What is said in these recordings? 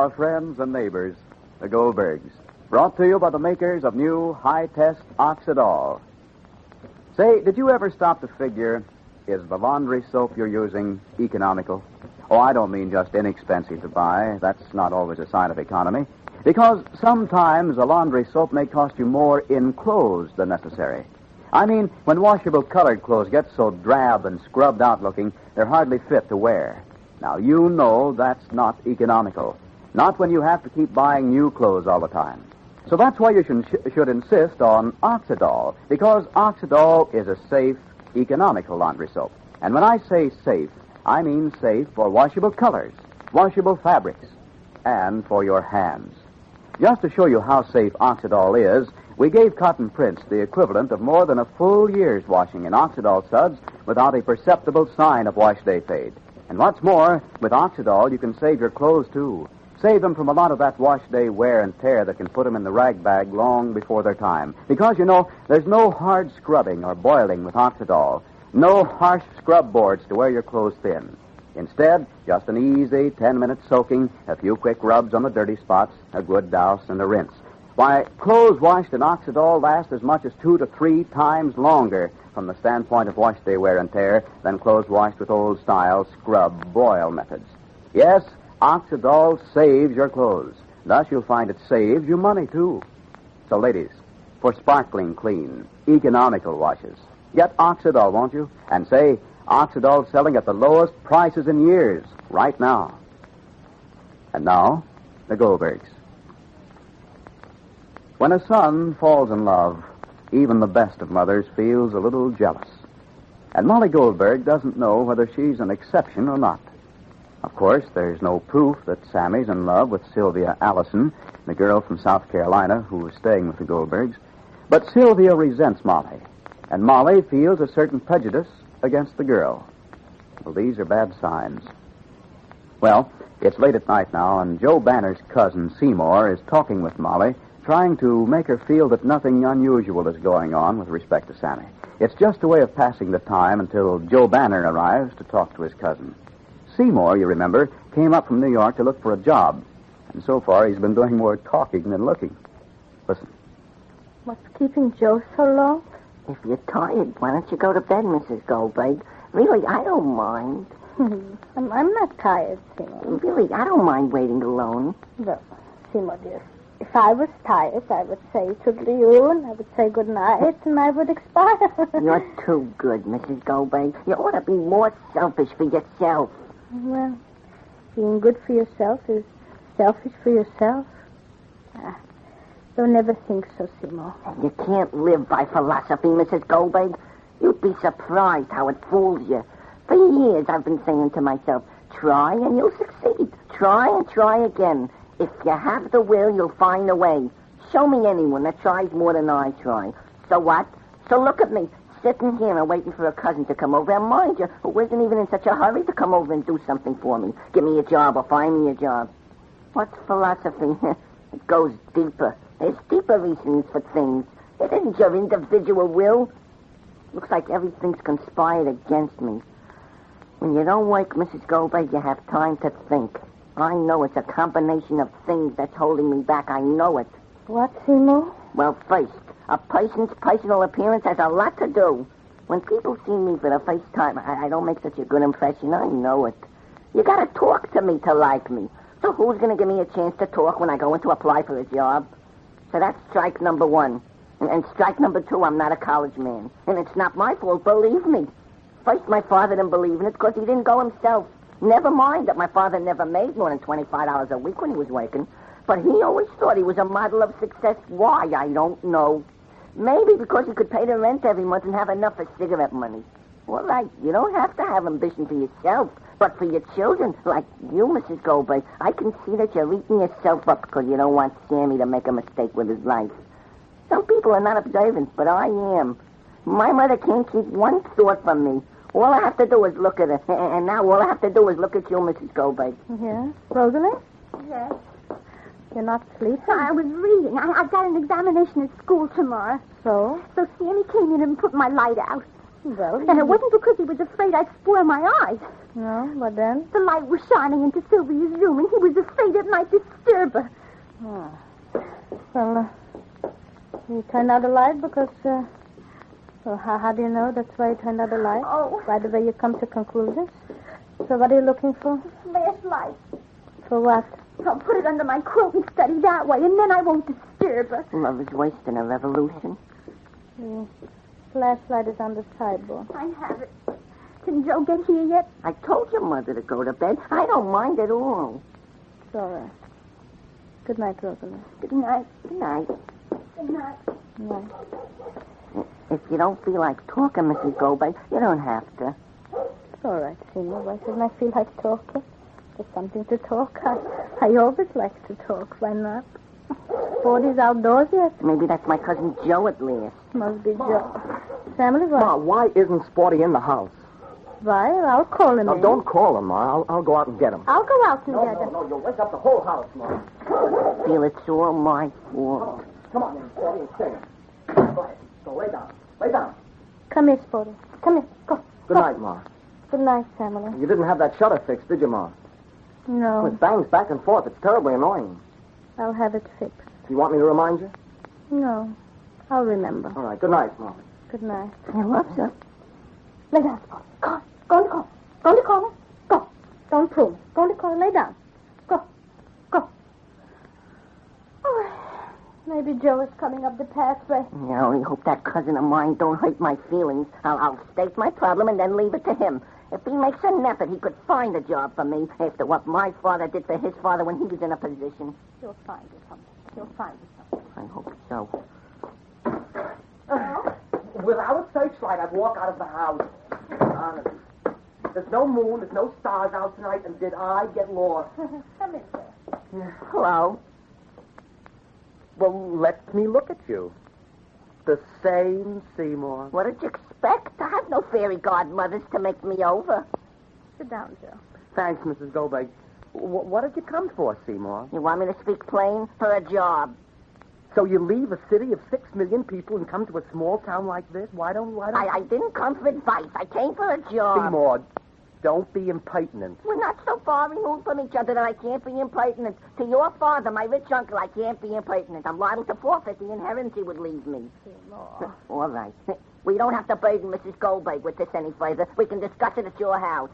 our friends and neighbors, the Goldbergs. Brought to you by the makers of new high-test Oxidol. Say, did you ever stop to figure, is the laundry soap you're using economical? Oh, I don't mean just inexpensive to buy. That's not always a sign of economy. Because sometimes a laundry soap may cost you more in clothes than necessary. I mean, when washable colored clothes get so drab and scrubbed out looking, they're hardly fit to wear. Now, you know that's not economical. Not when you have to keep buying new clothes all the time. So that's why you should insist on Oxidol, because Oxidol is a safe, economical laundry soap. And when I say safe, I mean safe for washable colors, washable fabrics, and for your hands. Just to show you how safe Oxidol is, we gave Cotton Prince the equivalent of more than a full year's washing in Oxidol suds without a perceptible sign of wash day fade. And what's more, with Oxidol, you can save your clothes, too. Save them from a lot of that wash day wear and tear that can put them in the rag bag long before their time. Because, you know, there's no hard scrubbing or boiling with Oxidol. No harsh scrub boards to wear your clothes thin. Instead, just an easy 10-minute soaking, a few quick rubs on the dirty spots, a good douse, and a rinse. Why, clothes washed in Oxidol last as much as 2 to 3 times longer from the standpoint of wash day wear and tear than clothes washed with old-style scrub-boil methods. Yes, Oxidol saves your clothes. Thus, you'll find it saves you money, too. So, ladies, for sparkling clean, economical washes, get Oxidol, won't you? And say, Oxidol's selling at the lowest prices in years, right now. And now, the Goldbergs. When a son falls in love, even the best of mothers feels a little jealous. And Molly Goldberg doesn't know whether she's an exception or not. Of course, there's no proof that Sammy's in love with Sylvia Allison, the girl from South Carolina who was staying with the Goldbergs. But Sylvia resents Molly, and Molly feels a certain prejudice against the girl. Well, these are bad signs. Well, it's late at night now, and Joe Banner's cousin, Seymour, is talking with Molly, trying to make her feel that nothing unusual is going on with respect to Sammy. It's just a way of passing the time until Joe Banner arrives to talk to his cousin. Seymour, you remember, came up from New York to look for a job, and so far he's been doing more talking than looking. Listen. What's keeping Joe so long? If you're tired, why don't you go to bed, Mrs. Goldberg? Really, I don't mind. I'm not tired, Seymour. Really, I don't mind waiting alone. No, Seymour, dear. If I was tired, I would say toodaloo, and I would say good night, and I would expire. You're too good, Mrs. Goldberg. You ought to be more selfish for yourself. Well, being good for yourself is selfish for yourself. Don't never think so, Seymour. You can't live by philosophy, Mrs. Goldberg. You'd be surprised how it fools you. For years, I've been saying to myself, try and you'll succeed. Try and try again. If you have the will, you'll find a way. Show me anyone that tries more than I try. So what? So look at me, sitting here and waiting for a cousin to come over. And mind you, who isn't even in such a hurry to come over and do something for me. Give me a job or find me a job. What's philosophy? It goes deeper. There's deeper reasons for things. It isn't your individual will. Looks like everything's conspired against me. When you don't work, Mrs. Goldberg, you have time to think. I know it's a combination of things that's holding me back. I know it. What, Seymour? Well, first, a person's personal appearance has a lot to do. When people see me for the first time, I don't make such a good impression. I know it. You gotta talk to me to like me. So who's gonna give me a chance to talk when I go in to apply for a job? So that's strike number 1. And strike number 2, I'm not a college man. And it's not my fault, believe me. First, my father didn't believe in it because he didn't go himself. Never mind that my father never made more than $25 a week when he was working. But he always thought he was a model of success. Why, I don't know. Maybe because he could pay the rent every month and have enough for cigarette money. All right, you don't have to have ambition for yourself. But for your children, like you, Mrs. Goldberg, I can see that you're eating yourself up because you don't want Sammy to make a mistake with his life. Some people are not observant, but I am. My mother can't keep one thought from me. All I have to do is look at her. And now all I have to do is look at you, Mrs. Goldberg. Yeah? Rosalie? Yes. You're not sleeping? I was reading. I've got an examination at school tomorrow. So? So Sammy came in and put my light out. Well, And it wasn't because he was afraid I'd spoil my eyes. No, but then? The light was shining into Sylvia's room, and he was afraid it might disturb her. Oh. Well, you turned out the light because, well, how do you know that's why you turned out the light? Oh. By the way you come to conclusions. So what are you looking for? Flashlight. For what? I'll put it under my quilt and study that way, and then I won't disturb her. Love is worse than a revolution. The flashlight is on the sideboard. I have it. Didn't Joe get here yet? I told your mother to go to bed. I don't mind at all. It's all right. Good night, Rosalie. Good night. Good night. Good night. Night. If you don't feel like talking, Mrs. Goldberg, you don't have to. It's all right, Seymour. Why shouldn't I feel like talking? There's something to talk. I always like to talk. Why not? 40's outdoors yet? Maybe that's my cousin Joe at last. Must be Joe. Family, what? Ma, why isn't Sporty in the house? Why? I'll call him No, in. don't call him, Ma. I'll go out and get him. I'll go out and get him. No, you'll wake up the whole house, Ma. Feel it's all my fault. Come on, then, Sporty, and stay. Go ahead. Go, lay down. Lay down. Come here, Sporty. Come here. Go. Good night, Ma. Good night, family. You didn't have that shutter fixed, did you, Ma? No, It bangs back and forth. It's terribly annoying. I'll have it fixed. You want me to remind you? No, I'll remember. All right. Good night, Ma. Good night. I love you. Lay down, Sporty. Go in the corner. Go in the corner. Go. Don't prove. Go in the corner. Lay down. Go. Go. Oh, maybe Joe is coming up the pathway. I only hope that cousin of mine don't hurt my feelings. I'll state my problem and then leave it to him. If he makes an effort, he could find a job for me after what my father did for his father when he was in a position. He'll find you something. He'll find you something. I hope so. Without a searchlight, I'd walk out of the house. Honest. There's no moon, there's no stars out tonight, and did I get lost? Come in, sir. Hello. Well, let me look at you. The same Seymour. What did you expect? I have no fairy godmothers to make me over. Sit down, Joe. Thanks, Mrs. Goldberg. What did you come for, Seymour? You want me to speak plain? For a job. So you leave a city of 6 million people and come to a small town like this? Why don't... I didn't come for advice. I came for a job. Seymour, don't be impertinent. We're not so far removed from each other that I can't be impertinent. To your father, my rich uncle, I can't be impertinent. I'm liable to forfeit the inheritance he would leave me. Seymour. All right. We don't have to burden Mrs. Goldberg with this any further. We can discuss it at your house.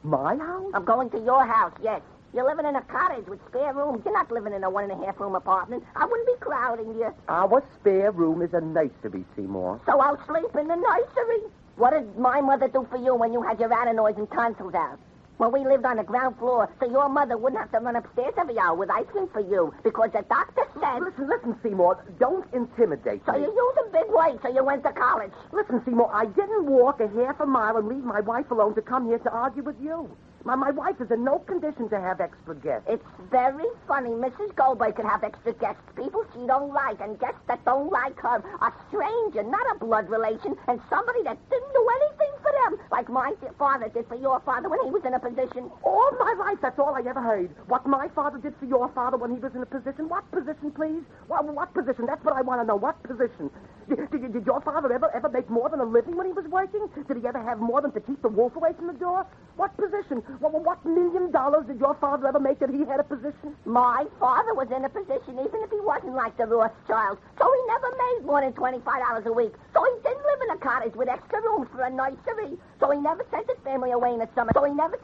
My house? I'm going to your house, yes. You're living in a cottage with spare rooms. You're not living in a 1.5-room apartment. I wouldn't be crowding you. Our spare room is a nursery, Seymour. So I'll sleep in the nursery. What did my mother do for you when you had your adenoids and tonsils out? Well, we lived on the ground floor, so your mother wouldn't have to run upstairs every hour with ice cream for you, because the doctor said... Listen, Seymour, don't intimidate So me. you're using big weight, so you went to college. Listen, Seymour, I didn't walk a half a mile and leave my wife alone to come here to argue with you. My wife is in no condition to have extra guests. It's very funny. Mrs. Goldberg could have extra guests, people she don't like, and guests that don't like her. A stranger, not a blood relation, and somebody that didn't do anything for them, like my father did for your father when he was in a position. All my life, that's all I ever heard. What my father did for your father when he was in a position. What position, please? What position? That's what I want to know. What position? Did your father ever make more than a living when he was working? Did he ever have more than to keep the wolf away from the door? What position? What $1 million did your father ever make that he had a position? My father was in a position even if he wasn't like the Rothschilds. So he never made more than $25 a week. So he didn't live in a cottage with extra rooms for a nursery. So he never sent his family away in the summer. Sofas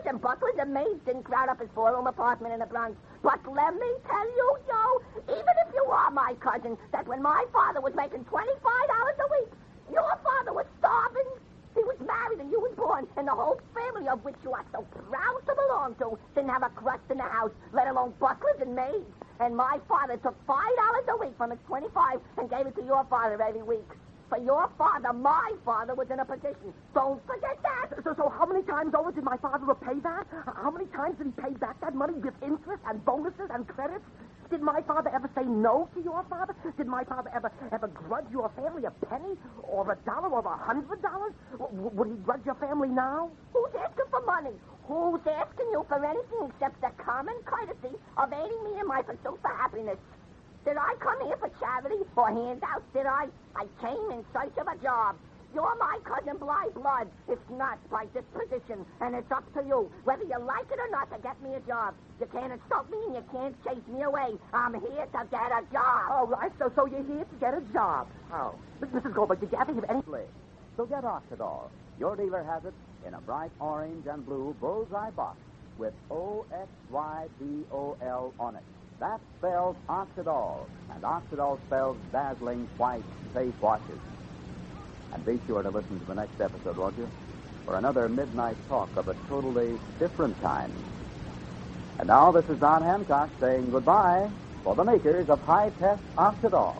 and butlers and maids didn't crowd up his 4-room apartment in the Bronx. But let me tell you, Joe, even if you are my cousin, that when my father was making $25 a week, your father was starving. He was married and you was born, and the whole family of which you are so proud to belong to didn't have a crust in the house, let alone butlers and maids. And my father took $5 a week from his 25 and gave it to your father every week. For your father, my father was in a position. Don't forget that. So how many times over did my father repay that? How many times did he pay back that money with interest and bonuses and credits? Did my father ever say no to your father? Did my father ever grudge your family a penny or $1 or $100? Would he grudge your family now? Who's asking for money? Who's asking you for anything except the common courtesy of aiding me in my pursuit for happiness? Did I come here for charity or handouts? Did I? I came in search of a job. You're my cousin by blood. It's not by disposition, and it's up to you, whether you like it or not, to get me a job. You can't insult me and you can't chase me away. I'm here to get a job. All right, so you're here to get a job. Oh. Mrs. Goldberg, did you ever hear any... So get Oxidol. Your dealer has it in a bright orange and blue bullseye box with Oxydol on it. That spells Oxidol, and Oxidol spells dazzling white face washes. And be sure to listen to the next episode, won't you? For another midnight talk of a totally different kind. And now this is Don Hancock saying goodbye for the makers of high-test Oxidol.